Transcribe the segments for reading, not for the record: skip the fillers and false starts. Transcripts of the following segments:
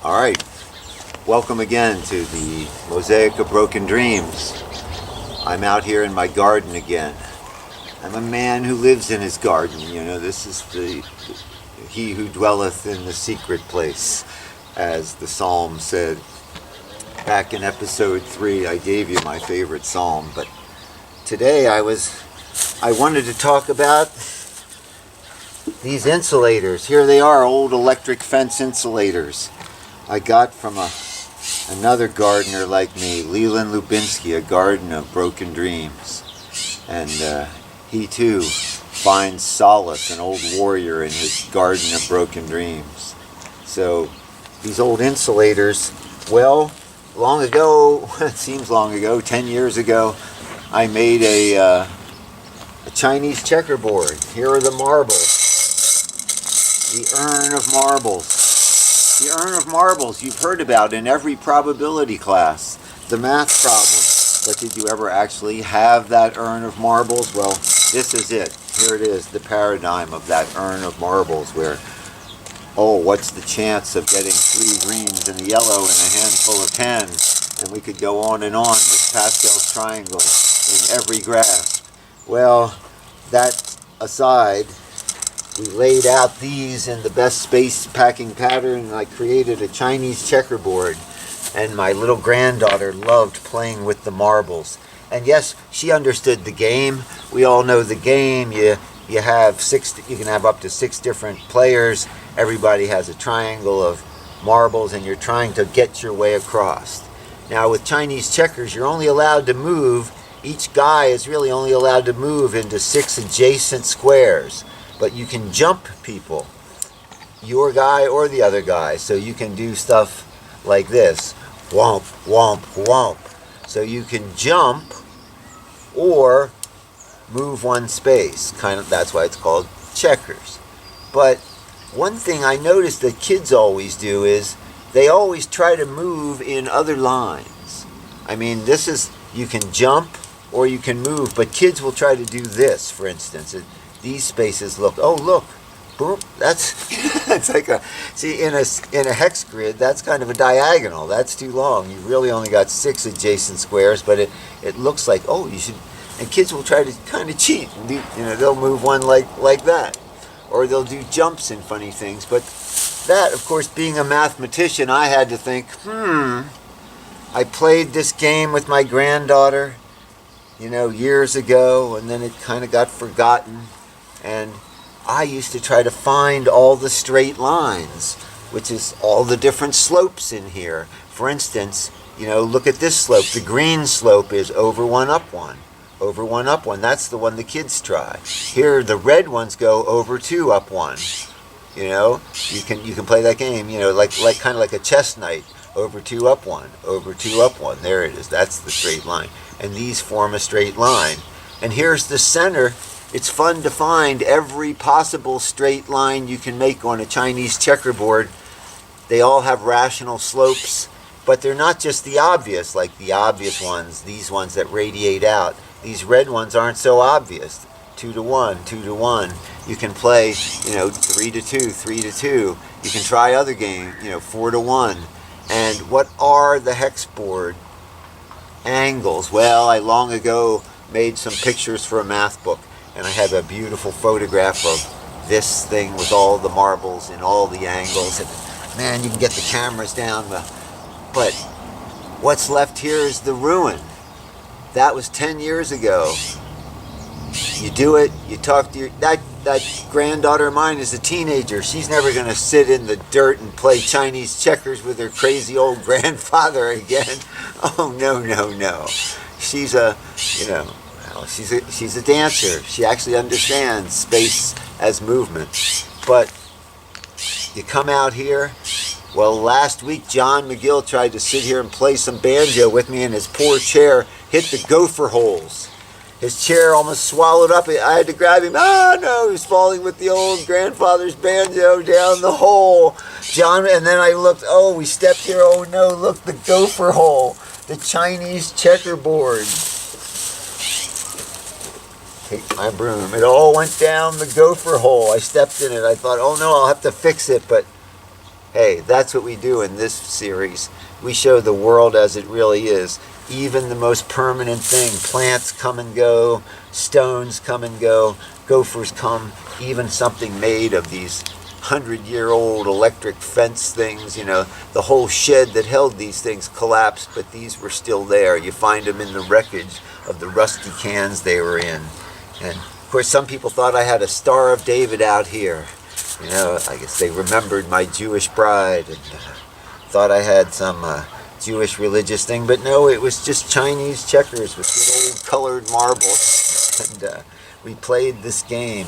All right, welcome again to the Mosaic of Broken Dreams. I'm out here in my garden again. I'm a man who lives in his garden. This is he who dwelleth in the secret place, as the psalm said. Back in episode 3, I gave you my favorite psalm, but today I wanted to talk about these insulators. Here they are, old electric fence insulators. I got from another gardener like me, Leland Lubinsky, a garden of broken dreams. And he too finds solace, an old warrior, in his garden of broken dreams. So these old insulators, well, long ago, it seems long ago, 10 years ago, I made a Chinese checkerboard. Here are the marbles. The urn of marbles. The urn of marbles you've heard about in every probability class, the math problem. But did you ever actually have that urn of marbles? Well, this is it. Here it is, the paradigm of that urn of marbles where, what's the chance of getting 3 greens and a yellow and a handful of 10? And we could go on and on with Pascal's triangle in every graph. Well, that aside, we laid out these in the best space packing pattern, and I created a Chinese checkerboard, and my little granddaughter loved playing with the marbles. And yes, she understood the game. We all know the game. You can have up to 6 different players. Everybody has a triangle of marbles, and you're trying to get your way across. Now with Chinese checkers, you're only allowed to move, each guy is really only allowed to move into 6 adjacent squares. But you can jump people, your guy or the other guy. So you can do stuff like this, womp, womp, womp. So you can jump or move one space. That's why it's called checkers. But one thing I noticed that kids always do is they always try to move in other lines. I mean, you can jump or you can move, but kids will try to do this, for instance. These spaces look, boom, that's like in a hex grid, that's kind of a diagonal. That's too long. You really only got 6 adjacent squares, but it looks like, you should, and kids will try to kind of cheat. They'll move one like that. Or they'll do jumps and funny things. But that, of course, being a mathematician, I had to think, I played this game with my granddaughter, years ago, and then it kind of got forgotten. And I used to try to find all the straight lines, which is all the different slopes in here. For instance, look at this slope. The green slope is over 1, up 1. Over 1, up 1. That's the one the kids try. Here, the red ones go over 2, up 1. You can play that game, like kind of like a chess knight. Over 2, up 1. Over 2, up 1. There it is. That's the straight line. And these form a straight line. And here's the center. It's fun to find every possible straight line you can make on a Chinese checkerboard. They all have rational slopes, but they're not just the obvious, like the obvious ones, these ones that radiate out. These red ones aren't so obvious. 2 to 1, 2 to 1. You can play, 3 to 2, 3 to 2. You can try other games, 4 to 1. And what are the hex board angles? Well, I long ago made some pictures for a math book. And I have a beautiful photograph of this thing with all the marbles and all the angles. And man, you can get the cameras down. But what's left here is the ruin. That was 10 years ago. You do it, you talk to that granddaughter of mine is a teenager. She's never going to sit in the dirt and play Chinese checkers with her crazy old grandfather again. Oh, no. She's she's a dancer. She actually understands space as movement. But you come out here. Well, last week John McGill tried to sit here and play some banjo with me, and his poor chair hit the gopher holes. His chair almost swallowed up. I had to grab him. No, he was falling with the old grandfather's banjo down the hole. And then I looked, we stepped here. Oh no, look, the gopher hole. The Chinese checkerboard. Take my broom. It all went down the gopher hole. I stepped in it. I thought, oh no, I'll have to fix it. But Hey, that's what we do in this series. We show the world as it really is. Even the most permanent thing, plants come and go, stones come and go, gophers come, even something made of these 100-year-old electric fence things, the whole shed that held these things collapsed, but these were still there. You find them in the wreckage of the rusty cans they were in. And of course, some people thought I had a Star of David out here. I guess they remembered my Jewish bride and thought I had some Jewish religious thing, but no, it was just Chinese checkers with good old colored marbles. And we played this game,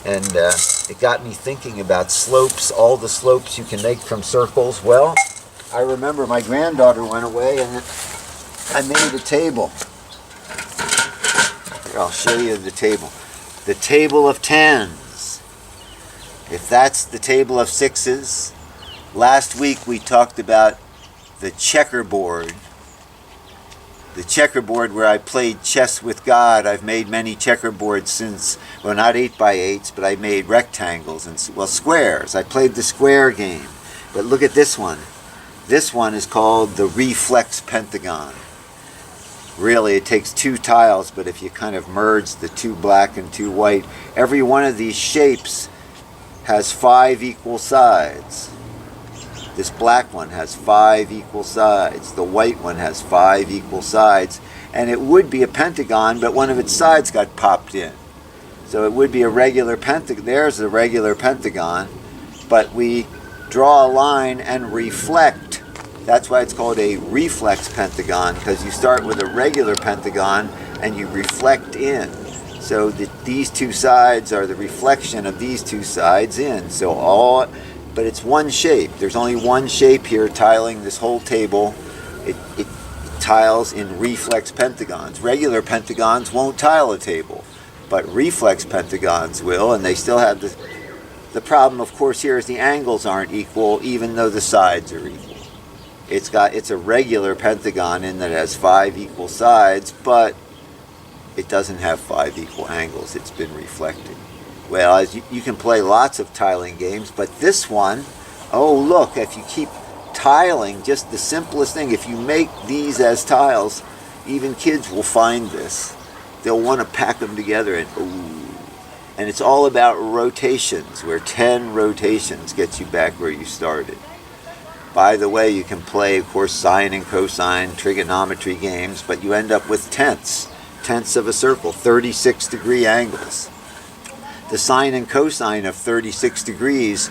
and it got me thinking about slopes, all the slopes you can make from circles. Well, I remember my granddaughter went away and I made a table. Here, I'll show you the table. The table of tens. If that's the table of sixes, last week we talked about the checkerboard. The checkerboard where I played chess with God. I've made many checkerboards since, well, not 8x8s, but I made rectangles and, squares. I played the square game. But look at this one. This one is called the reflex pentagon. Really, it takes two tiles, but if you kind of merge the two black and two white, every one of these shapes has 5 equal sides. This black one has 5 equal sides. The white one has 5 equal sides. And it would be a pentagon, but one of its sides got popped in. So it would be a regular pentagon. There's a regular pentagon, but we draw a line and reflect. That's why it's called a reflex pentagon, because you start with a regular pentagon and you reflect in. So these two sides are the reflection of these two sides in. But it's one shape. There's only one shape here tiling this whole table. It tiles in reflex pentagons. Regular pentagons won't tile a table, but reflex pentagons will, and they still have the problem, of course, here is the angles aren't equal, even though the sides are equal. It's a regular pentagon in that it has 5 equal sides, but it doesn't have 5 equal angles. It's been reflected. Well, as you can play lots of tiling games, but this one, oh look, if you keep tiling, just the simplest thing, if you make these as tiles, even kids will find this. They'll want to pack them together and it's all about rotations, where 10 rotations gets you back where you started. By the way, you can play, of course, sine and cosine, trigonometry games, but you end up with tenths of a circle, 36-degree angles. The sine and cosine of 36 degrees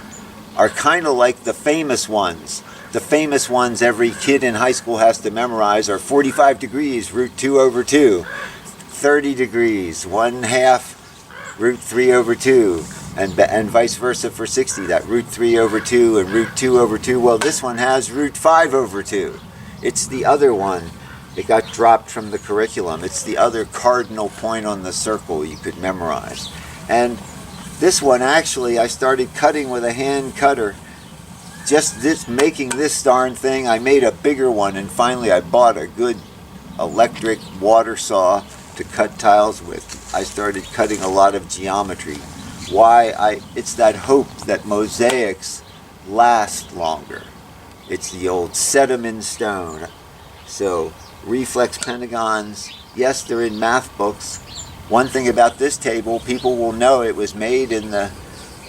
are kind of like the famous ones. The famous ones every kid in high school has to memorize are 45 degrees, root 2 over 2. 30 degrees, 1/2 root 3 over 2. And vice versa for 60, that root 3 over 2 and root 2 over 2. Well, this one has root 5 over 2. It's the other one. It got dropped from the curriculum. It's the other cardinal point on the circle you could memorize. And this one, actually, I started cutting with a hand cutter. Making this darn thing, I made a bigger one, and finally I bought a good electric water saw to cut tiles with. I started cutting a lot of geometry. It's that hope that mosaics last longer. It's the old set 'em in stone. So reflex pentagons, yes, they're in math books. One thing about this table, people will know it was made in the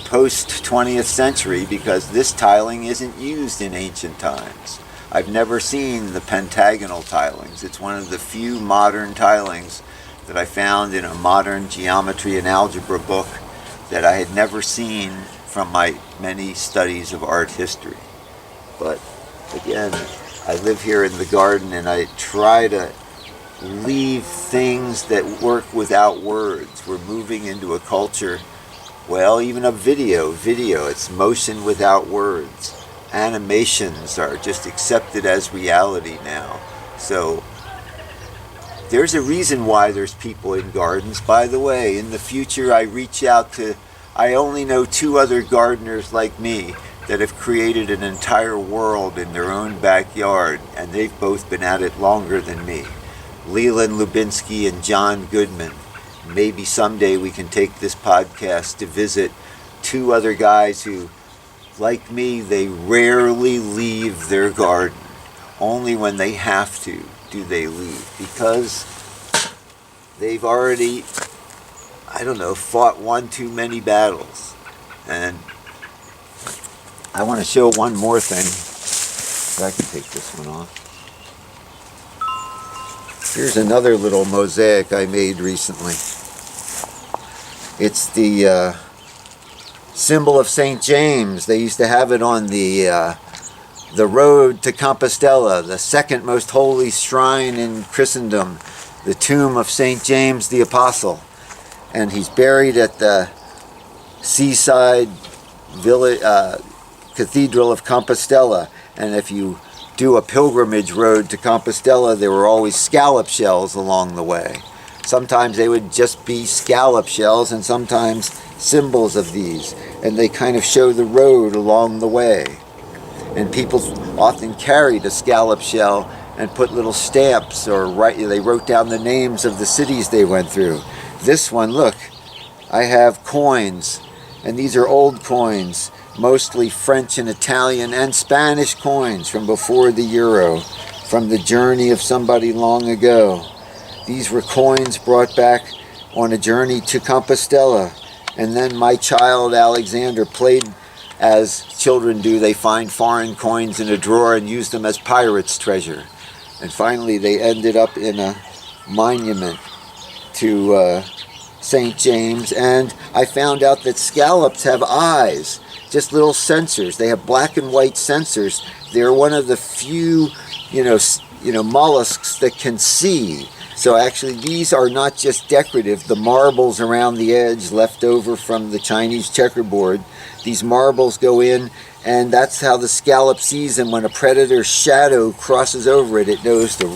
post-20th century because this tiling isn't used in ancient times. I've never seen the pentagonal tilings. It's one of the few modern tilings that I found in a modern geometry and algebra book that I had never seen from my many studies of art history. But again, I live here in the garden and I try to leave things that work without words. We're moving into a culture, well, even of video, it's motion without words. Animations are just accepted as reality now. So there's a reason why there's people in gardens. By the way, in the future I only know 2 other gardeners like me that have created an entire world in their own backyard, and they've both been at it longer than me. Leland Lubinsky and John Goodman. Maybe someday we can take this podcast to visit 2 other guys who like me, they rarely leave their garden. Only when they have to do they leave, because they've already, I don't know, fought one too many battles. And I want to show one more thing. If I can take this one off. Here's another little mosaic I made recently. It's the symbol of St. James. They used to have it on the road to Compostela, the second most holy shrine in Christendom, the tomb of St. James the Apostle. And he's buried at the seaside village, Cathedral of Compostela. And if you do a pilgrimage road to Compostela, there were always scallop shells along the way. Sometimes they would just be scallop shells, and sometimes symbols of these. And they kind of show the road along the way. And people often carried a scallop shell and put little stamps, or they wrote down the names of the cities they went through. This one, look, I have coins, and these are old coins, mostly French and Italian and Spanish coins from before the euro, from the journey of somebody long ago. These were coins brought back on a journey to Compostela. And then my child Alexander played as children do. They find foreign coins in a drawer and use them as pirates' treasure. And finally they ended up in a monument to St. James. And I found out that scallops have eyes, just little sensors. They have black and white sensors. They're one of the few, mollusks that can see. So actually these are not just decorative. The marbles around the edge left over from the Chinese checkerboard, these marbles go in, and that's how the scallop sees them. When a predator's shadow crosses over it, it knows to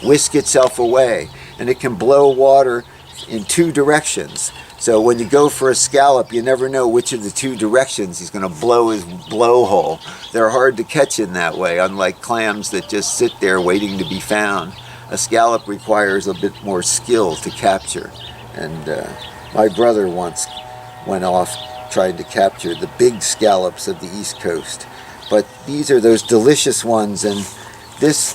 whisk itself away. And it can blow water in two directions. So when you go for a scallop, you never know which of the two directions he's going to blow his blowhole. They're hard to catch in that way, unlike clams that just sit there waiting to be found. A scallop requires a bit more skill to capture. And my brother once went off trying to capture the big scallops of the East Coast. But these are those delicious ones, and this,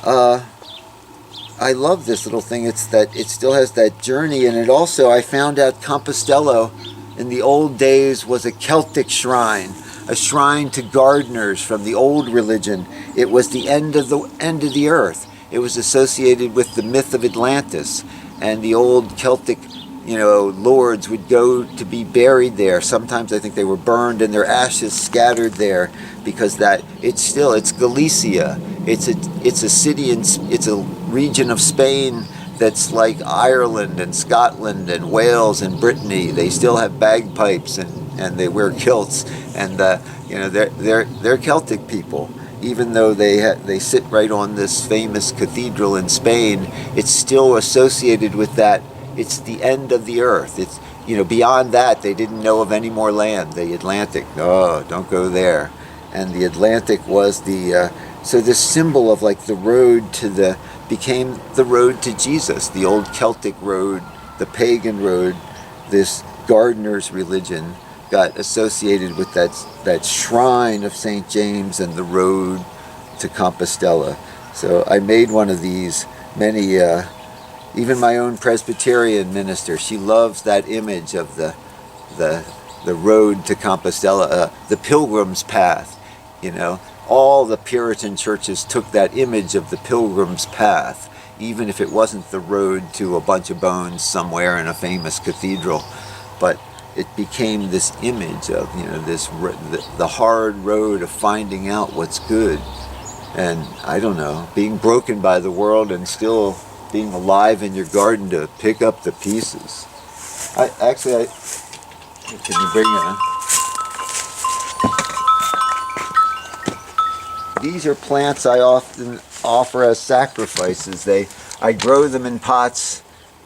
I love this little thing. It's that it still has that journey, and it also, I found out Compostela in the old days was a Celtic shrine, a shrine to gardeners from the old religion. It was the end of the earth. It was associated with the myth of Atlantis, and the old Celtic, lords would go to be buried there. Sometimes I think they were burned and their ashes scattered there, because it's Galicia. It's a city, it's a region of Spain that's like Ireland and Scotland and Wales and Brittany. They still have bagpipes and they wear kilts, and they're Celtic people. Even though they sit right on this famous cathedral in Spain, it's still associated with that. It's the end of the earth. It's, beyond that, they didn't know of any more land. The Atlantic, no, don't go there. And the Atlantic was so this symbol of like the road became the road to Jesus, the old Celtic road, the pagan road. This gardener's religion got associated with that shrine of St. James and the road to Compostela. So I made one of these. Many, even my own Presbyterian minister, she loves that image of the road to Compostela, the pilgrim's path. All the Puritan churches took that image of the pilgrim's path, even if it wasn't the road to a bunch of bones somewhere in a famous cathedral. But it became this image of, the hard road of finding out what's good. And I don't know, being broken by the world and still being alive in your garden to pick up the pieces. Can you bring it? These are plants I often offer as sacrifices. I grow them in pots.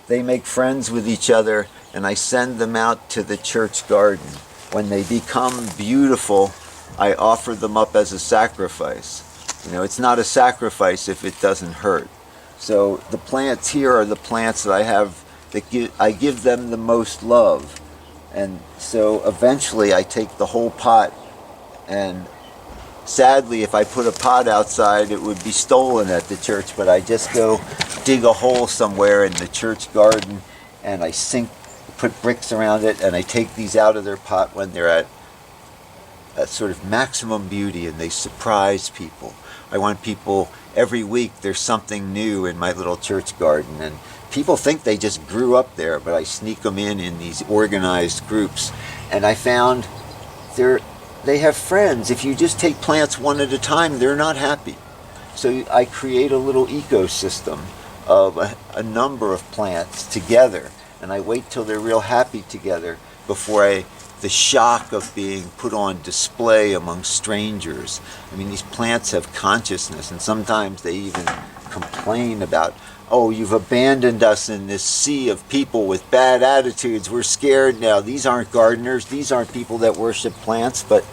They make friends with each other, and I send them out to the church garden. When they become beautiful, I offer them up as a sacrifice. It's not a sacrifice if it doesn't hurt. So the plants here are the plants that I have, I give them the most love. And so eventually I take the whole pot And sadly, if I put a pot outside, it would be stolen at the church, but I just go dig a hole somewhere in the church garden, and I put bricks around it, and I take these out of their pot when they're at sort of maximum beauty, and they surprise people. I want people, every week there's something new in my little church garden, and people think they just grew up there, but I sneak them in these organized groups, and I found they have friends. If you just take plants one at a time, they're not happy. So I create a little ecosystem of a number of plants together, and I wait till they're real happy together before the shock of being put on display among strangers. I mean, these plants have consciousness, and sometimes they even complain about, oh, you've abandoned us in this sea of people with bad attitudes. We're scared now. These aren't gardeners. These aren't people that worship plants. But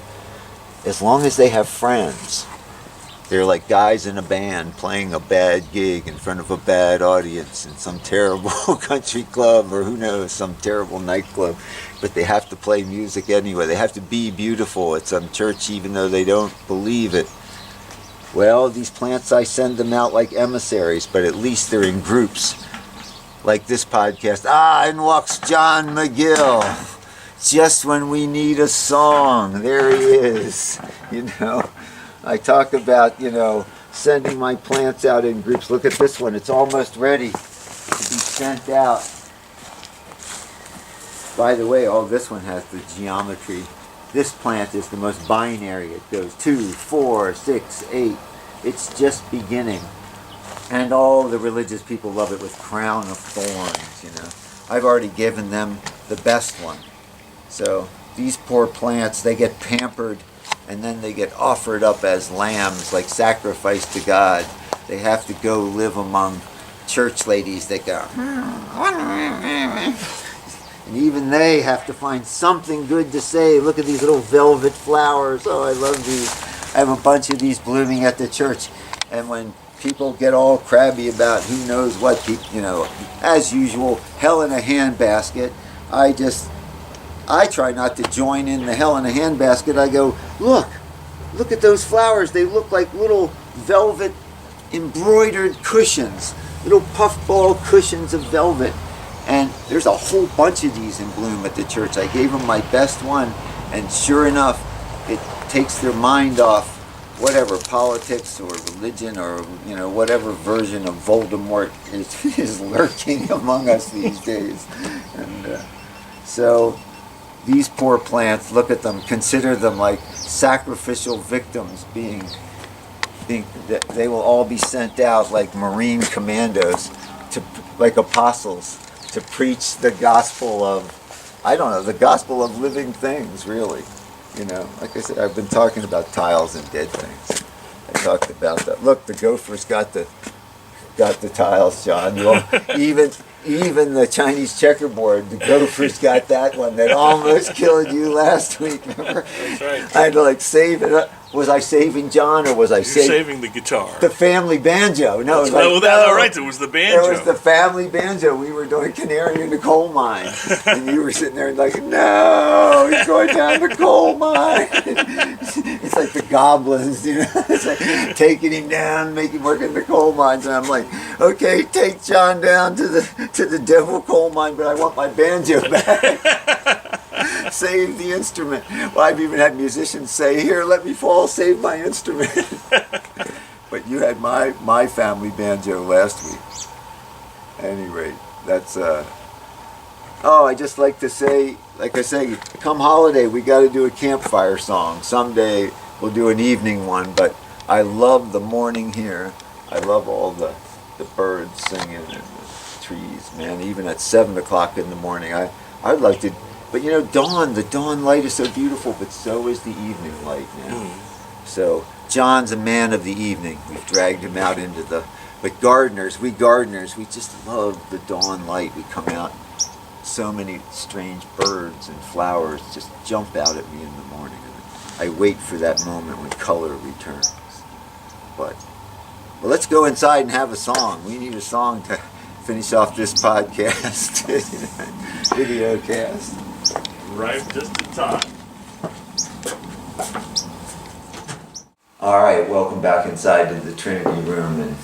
as long as they have friends, they're like guys in a band playing a bad gig in front of a bad audience in some terrible country club, or who knows, some terrible nightclub. But they have to play music anyway. They have to be beautiful at some church even though they don't believe it. Well, these plants, I send them out like emissaries, but at least they're in groups. Like this podcast. In walks John McGill. Just when we need a song, there he is. I talk about, sending my plants out in groups. Look at this one. It's almost ready to be sent out. By the way, this one has the geometry. This plant is the most binary. It goes 2, 4, 6, 8. It's just beginning. And all the religious people love it with crown of thorns, I've already given them the best one. So these poor plants, they get pampered, and then they get offered up as lambs, like sacrifice to God. They have to go live among church ladies that go, and even they have to find something good to say. Look at these little velvet flowers. Oh, I love these. I have a bunch of these blooming at the church. And when people get all crabby about who knows what, as usual, hell in a handbasket, I try not to join in the hell in a handbasket. I go, look at those flowers. They look like little velvet embroidered cushions, little puffball cushions of velvet. And there's a whole bunch of these in bloom at the church. I gave them my best one, and sure enough, it takes their mind off whatever politics or religion or whatever version of Voldemort is lurking among us these days. And so these poor plants, look at them, consider them like sacrificial victims they will all be sent out like Marine commandos, like apostles, to preach the gospel of, the gospel of living things, really. Like I said, I've been talking about tiles and dead things. I talked about that. Look, the gophers got the tiles, John. Even the Chinese checkerboard, the gophers got that one that almost killed you last week, remember? That's right. I had to save it up. Was I saving John, or was I saving the guitar? The family banjo. No, it was right. It was the banjo. It was the family banjo. We were doing Canary in the Coal Mine, and you were sitting there like, no, he's going down the coal mine. It's like the goblins, It's like taking him down, making him work in the coal mines, and I'm like, okay, take John down to the devil coal mine, but I want my banjo back. Save the instrument. Well, I've even had musicians say, here, let me fall, save my instrument. But you had my family banjo last week. At any rate, that's, I just like to say, like I say, come holiday, we got to do a campfire song. Someday we'll do an evening one, but I love the morning here. I love all the birds singing and the trees, man. Even at 7 o'clock in the morning, I'd like to. But the dawn light is so beautiful, but so is the evening light now. So John's a man of the evening. We've dragged him out into but gardeners, we just love the dawn light. We come out, so many strange birds and flowers just jump out at me in the morning. And I wait for that moment when color returns. Well, let's go inside and have a song. We need a song to finish off this podcast, video cast. Right, just in time. All right, welcome back inside to the Trinity Room, and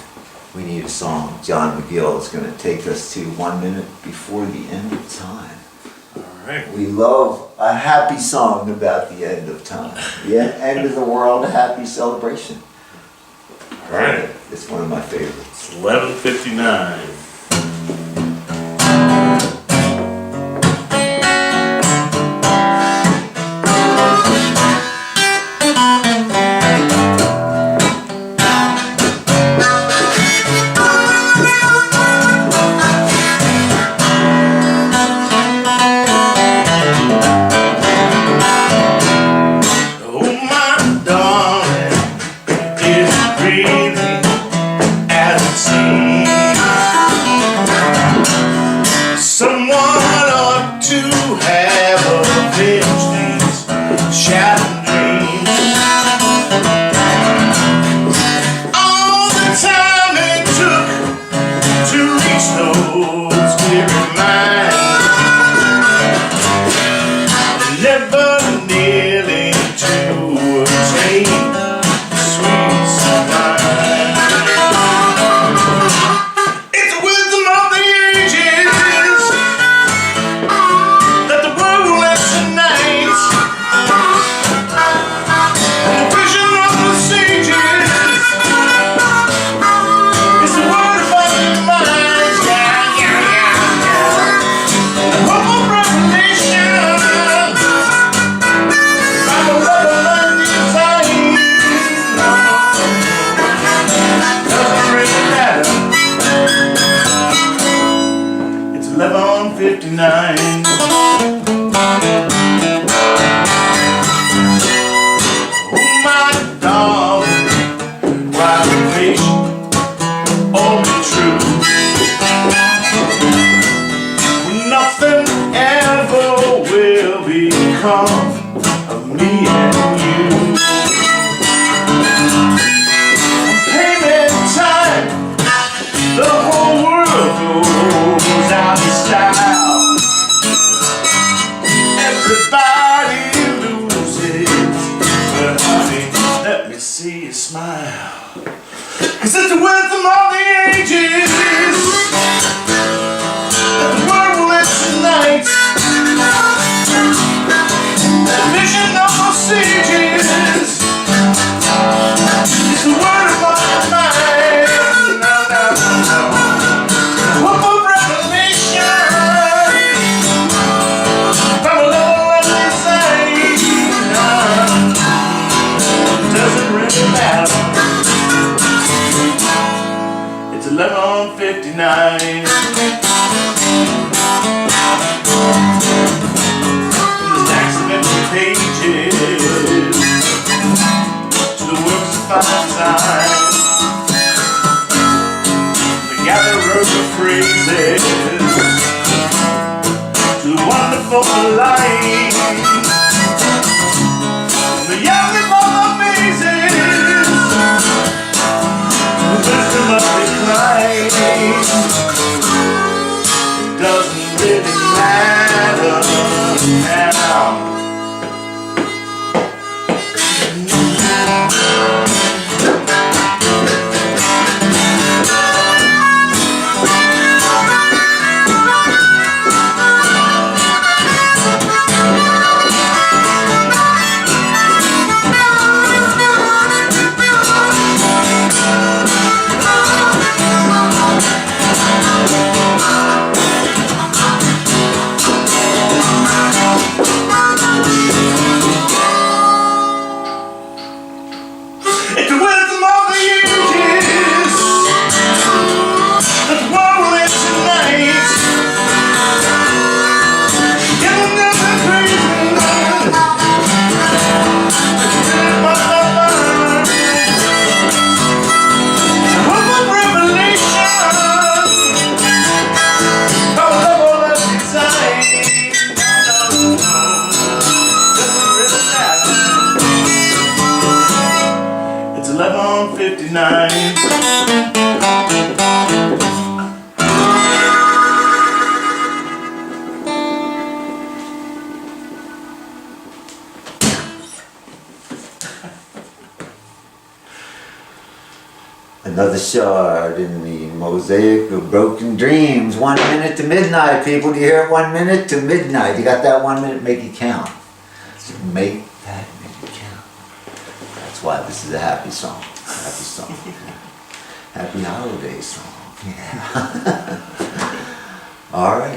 we need a song. John McGill is going to take us to 1 minute before the end of time. All right. We love a happy song about the end of time. The end of the world, a happy celebration. All right. It's one of my favorites. It's 11:59. Another shard in the mosaic of broken dreams. 1 minute to midnight, people. Do you hear it? 1 minute to midnight. You got that 1 minute? Make it count. Make that minute count. That's why this is a happy song. Happy song. Happy holiday song. Yeah. All right.